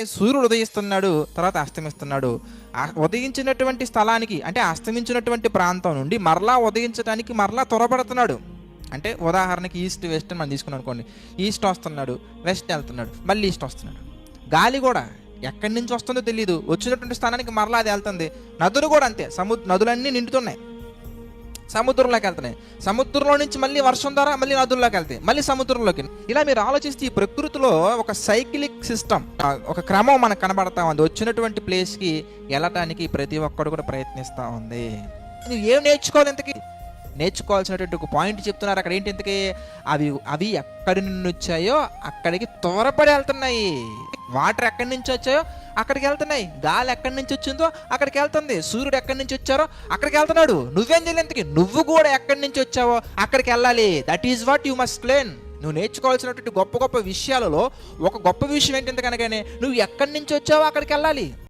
సూర్యుడు ఉదయిస్తున్నాడు, తర్వాత అస్తమిస్తున్నాడు. ఉదయించినటువంటి స్థలానికి అంటే అస్తమించినటువంటి ప్రాంతం నుండి మరలా ఉదయించడానికి మరలా త్వరపడుతున్నాడు. అంటే ఉదాహరణకి ఈస్ట్ వెస్ట్ మనం తీసుకున్నాం అనుకోండి. ఈస్ట్ వస్తున్నాడు, వెస్ట్ వెళ్తున్నాడు, మళ్ళీ ఈస్ట్ వస్తున్నాడు. గాలి కూడా ఎక్కడి నుంచి వస్తుందో తెలియదు, వచ్చినటువంటి స్థానానికి మరలా అది వెళ్తుంది. నదులు కూడా అంతే, నదులన్నీ నిండుతున్నాయి, సముద్రంలోకి వెళ్తున్నాయి. సముద్రంలో నుంచి మళ్ళీ వర్షం ద్వారా మళ్ళీ నదుల్లోకి వెళ్తాయి, మళ్ళీ సముద్రంలోకి. ఇలా మీరు ఆలోచిస్తే ఈ ప్రకృతిలో ఒక సైక్లిక్ సిస్టమ్, ఒక క్రమం మనకు కనబడతా ఉంది. వచ్చినటువంటి ప్లేస్కి వెళ్ళటానికి ప్రతి ఒక్కడు కూడా ప్రయత్నిస్తూ ఉంది. నువ్వు ఏం నేర్చుకోవాలి ఇంతకీ? నేర్చుకోవాల్సినటువంటి ఒక పాయింట్ చెప్తున్నారు అక్కడ. ఏంటి ఇంతకీ? అవి ఎక్కడి నుండి వచ్చాయో అక్కడికి త్వరపడి వెళ్తున్నాయి. వాటర్ ఎక్కడి నుంచి వచ్చాయో అక్కడికి వెళ్తున్నాయి. గాలి ఎక్కడి నుంచి వచ్చిందో అక్కడికి వెళ్తుంది. సూర్యుడు ఎక్కడి నుంచి వచ్చారో అక్కడికి వెళ్తున్నాడు. నువ్వేం చేయాలి ఇంతకీ? నువ్వు కూడా ఎక్కడి నుంచి వచ్చావో అక్కడికి వెళ్ళాలి. That is what you must learn. నువ్వు నేర్చుకోవాల్సినటువంటి గొప్ప గొప్ప విషయాలలో ఒక గొప్ప విషయం ఏంటి కనుకనే నువ్వు ఎక్కడి నుంచి వచ్చావో అక్కడికి వెళ్ళాలి.